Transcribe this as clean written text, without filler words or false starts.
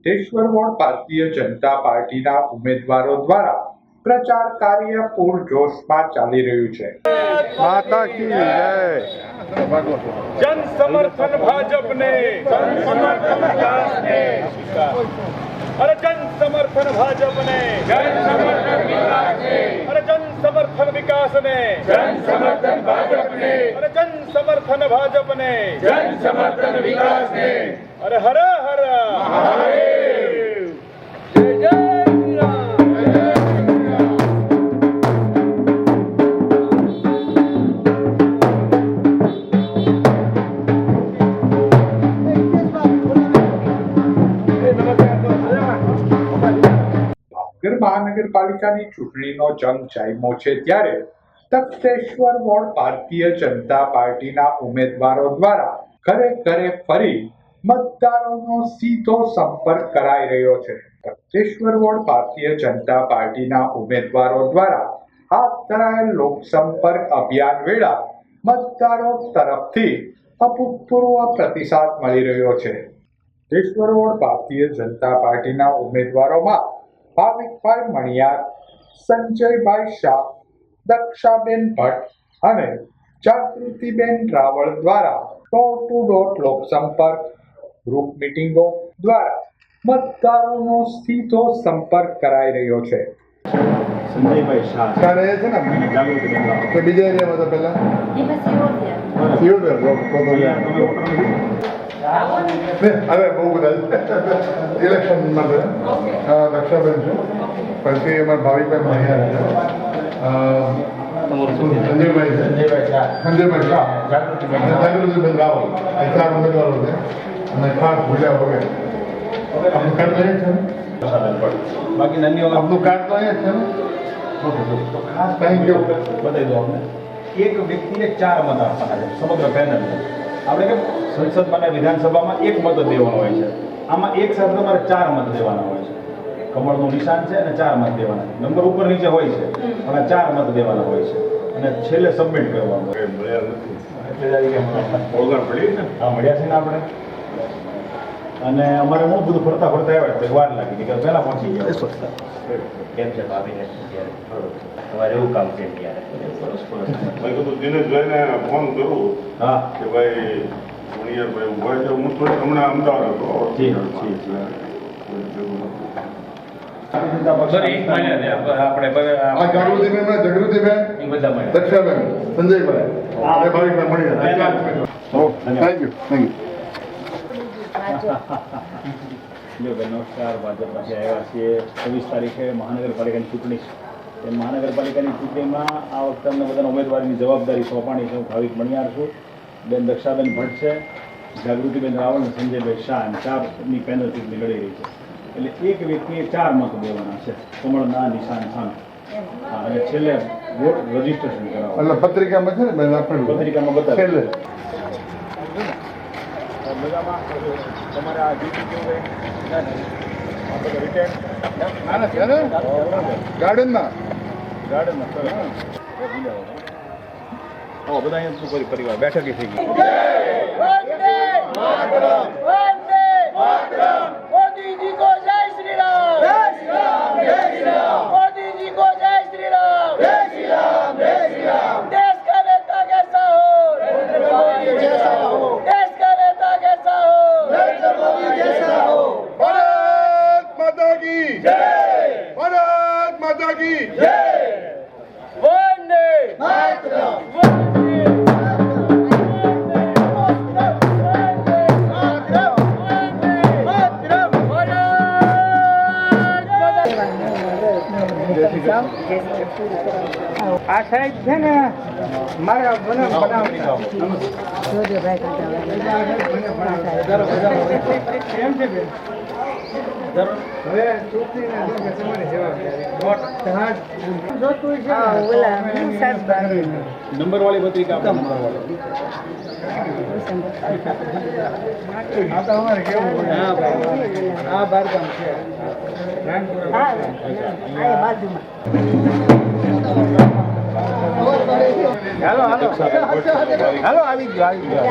Siddheshwar ward Bharatiya Janata પાર્ટીના ઉમેદવારો દ્વારા પ્રચાર કાર્ય પૂરજોશમાં ચાલી રહ્યું છે। માતા કી જય। જન સમર્થન ભાજપને, જન સમર્થન વિકાસને, અરે જન સમર્થન ભાજપને, જન સમર્થન વિકાસને, અરે જન સમર્થન વિકાસને, જન સમર્થન ભાજપને, અરે જન સમર્થન ભાજપને, જન સમર્થન વિકાસને, અરે હર હર મહાદેવ, જય જય શ્રી રામ। મહાનગરપાલિકાની ચૂંટણીનો જંગ જામ્યો છે ત્યારે તખતેશ્વર વોર્ડ ભારતીય જનતા પાર્ટીના ઉમેદવારો દ્વારા ઘરે ઘરે ફરી મતદારોનો સીધો સંપર્ક કરાઈ રહ્યો છે। તખતેશ્વર વોર્ડ ભારતીય જનતા પાર્ટીના ઉમેદવારો દ્વારા હાથ ધરાયેલ લોકસંપર્ક અભિયાન વેળા મતદારો તરફથી અભૂતપૂર્વ પ્રતિસાદ મળી રહ્યો છે। તખતેશ્વર વોર્ડ ભારતીય જનતા પાર્ટીના ઉમેદવારોમાં ભાવિકભાઈ મણિયાર, સંજયભાઈ શાહ, દક્ષાબેન ભટ્ટ અને જાગૃતિબેન રાવળ દ્વારા ડોર ટુ ડોર લોકસંપર્ક ગ્રુપ મિટિંગો દ્વારા મતદારોનો સીધો સંપર્ક કરાઈ રહ્યો છે। સંજયભાઈ શાહ ક્યારે એ છે ને જાગૃતિબેન રાવળ કે બીજા એરિયામાં તો પહેલા હવે બહુ બધા ઇલેક્શન માટે દક્ષાબેન છે, પછી અમારા ભાવિકભાઈ મણિયાર છે, સંજયભાઈ શાહ, જાગૃતિબેન રાવલ, એ 4 ઉમેદવારો છે અને ખાસ ભૂલ્યા વગર આપણું કાર્ડ તો અહીંયા છે ને, બાકી નાની આપણું કાર્ડ તો અહીંયા છે ને, ખાસ થેન્ક યુ બતાવી દો અમને। એક વ્યક્તિને 4 મત આપવાના છે સમગ્ર પેનલ। આપણે કેમ સંસદમાં અને વિધાનસભામાં 1 મત દેવાનો હોય છે, આમાં એક સાથે તમારે 4 મત દેવાના હોય છે। કમળનું નિશાન છે અને 4 મત દેવાના, નંબર ઉપર નીચે હોય છે પણ આ 4 મત દેવાના હોય છે અને છેલ્લે સબમિટ કરવાનું હોય। ઓળખાણ પડી ને, હા મળ્યા છે ને આપણે। અને અમારે હું બધું ફરતા ફરતા આવ્યા એટલે વાર લાગી કે પહેલા પહોંચી ગયા। કેમ છે ભાભીને તમારે એવું કામ છે ત્યારે ભાઈ કીધું દિનેશભાઈને ફોન કરું હા કે ભાઈ મણિયારભાઈ ઉભા છે, હું થોડીક હમણાં અમદાવાદ હતો। જી જી આ જાગૃતિબેન, દક્ષાબેન, સંજયભાઈ અને Bhavikbhai Maniyar, thank you thank you. નમસ્કાર, ભાજપમાંથી આવ્યા છીએ। 26 તારીખે મહાનગરપાલિકાની ચૂંટણી છે। એ મહાનગરપાલિકાની ચૂંટણીમાં આ વખતે અમને બધાના ઉમેદવારીની જવાબદારી સોંપાણી છે। હું ભાવિક મણિયાર છું, બેન દક્ષાબેન ભટ્ટ છે, જાગૃતિબેન રાવળ અને સંજયભાઈ શાહ, અને 4ની પેનલ ચૂંટણી લડી રહી છે। એટલે એક વ્યક્તિએ 4 મત દેવાના છે કમળના નિશાન સામે, અને છેલ્લે વોટ રજીસ્ટ્રેશન કરાવવાનું। એટલે પત્રિકામાં છે ને બેન આપેલું, પત્રિકામાં બતાવે છેલ્લે બધામાં તમારે આ જીતી કેવું રિટર્ન ના છે ને ગાર્ડનમાં ગાર્ડનમાં સર બધા અહીંયા શું પરિવાર બેઠક થઈ ગઈ। मोदी जी को जय श्री राम, जय श्री राम, जय श्री राम। मोदी जी को जय श्री राम, जय श्री राम, जय श्री राम। देश का नेता कैसा हो, नरेंद्र मोदी जैसा हो। देश का नेता कैसा हो, नरेंद्र मोदी जैसा हो। भारत माता की जय, भारत माता की जय। वंदे मातरम, वंदे આ સાહેબ છે ને મારા મને કેમ છે બેન? હવે ચૂંટણીને તમારી જવાબદારી નંબર વાળી પત્રિકા આપો, નંબર વાળી આ તો અમારે કેવું પડે? આ બારગામ છે, હાલો હાલો હાલો આવી ગયો આવી ગયો।